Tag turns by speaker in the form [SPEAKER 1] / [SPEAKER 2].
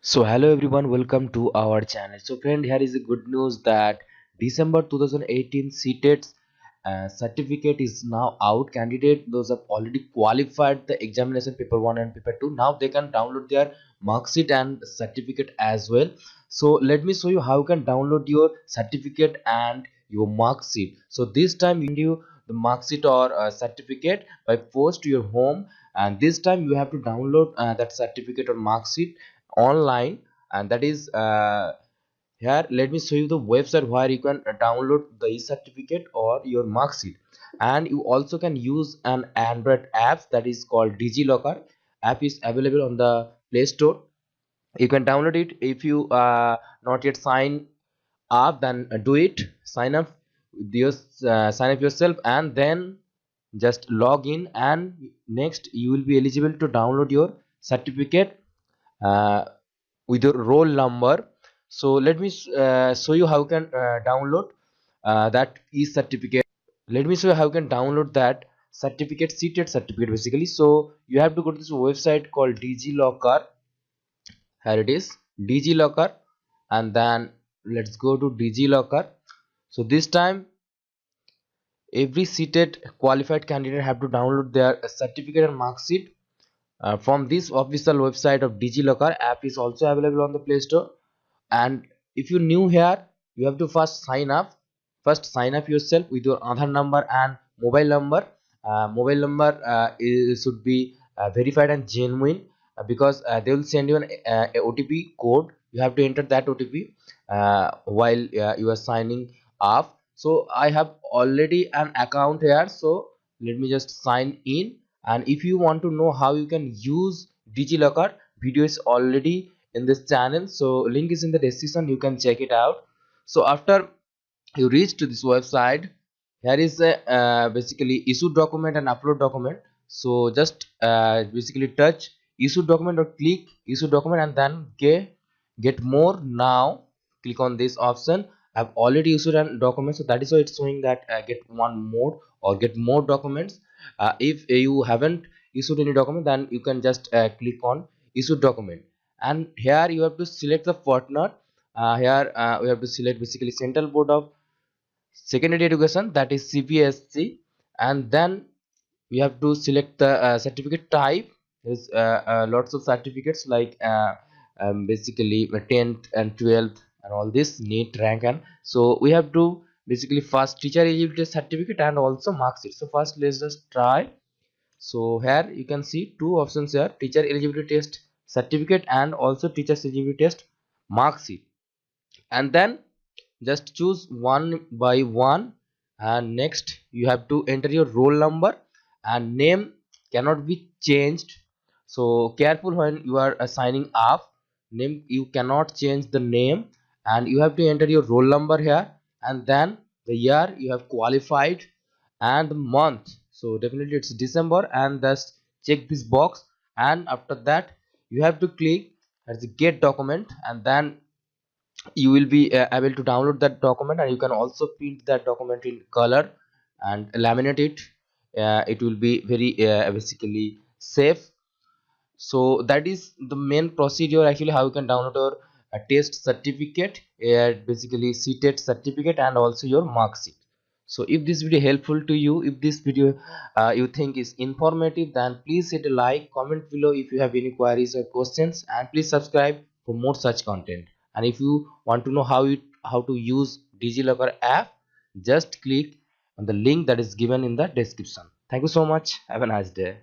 [SPEAKER 1] So hello everyone, welcome to our channel. So friend, here is a good news that December 2018 CTET certificate is now out. Candidate those have already qualified the examination paper 1 and paper 2. Now they can download their mark sheet and certificate as well. So let me show you how you can download your certificate and your mark sheet. So this time you the mark sheet or certificate by post to your home, and this time you have to download that certificate or mark sheet online, and that is here. Let me show you the website where you can download the e-certificate or your mark sheet. And you also can use an Android app that is called Digilocker. App is available on the Play Store. You can download it. If you not yet sign up, then do it. Sign up with your sign up yourself, and then just log in, and next you will be eligible to download your certificate uh, with your roll number. So let me show you how you can download that e-certificate. Let me show you how you can download that certificate, CTET certificate basically. So you have to go to this website called Digilocker. Here it is, Digilocker. And then let's go to Digilocker. So this time every CTET qualified candidate have to download their certificate and mark sheet from this official website of Digilocker. App is also available on the Play Store. And if you're new here, you have to first sign up yourself with your Aadhaar number and mobile number. Mobile number should be verified and genuine, because they will send you a OTP code. You have to enter that OTP while you are signing up. So I have already an account here, so let me just sign in. And if you want to know how you can use Digilocker, video is already in this channel, so link is in the description, you can check it out. So after you reach to this website, here is a basically issue document and upload document. So just basically touch issue document or click issue document, and then get more. Now click on this option. I've already issued a document, so that is why it's showing that get one more or get more documents. If you haven't issued any document, then you can just click on issue document, and here you have to select the partner. Here we have to select basically Central Board of Secondary Education, that is CBSE. And then we have to select the certificate type. There's lots of certificates like basically 10th and 12th and all this NEET rank. And so we have to basically first teacher eligibility certificate and also mark sheet. So first let's just try. So here you can see two options here: teacher eligibility test certificate and also teacher eligibility test mark sheet. And then just choose one by one, and next you have to enter your roll number, and name cannot be changed. So careful when you are signing up. Name, you cannot change the name. And you have to enter your roll number here, and then the year you have qualified and the month. So definitely it's December, and just check this box. And after that you have to click as the get document, and then you will be able to download that document. And you can also print that document in color and laminate it. It will be very basically safe. So that is the main procedure actually, how you can download your test certificate, basically CTET certificate, and also your mark sheet. So if this video helpful to you, if this video you think is informative, then please hit a like, comment below if you have any queries or questions, and please subscribe for more such content. And if you want to know how to use Digilocker app, just click on the link that is given in the description. Thank you so much. Have a nice day.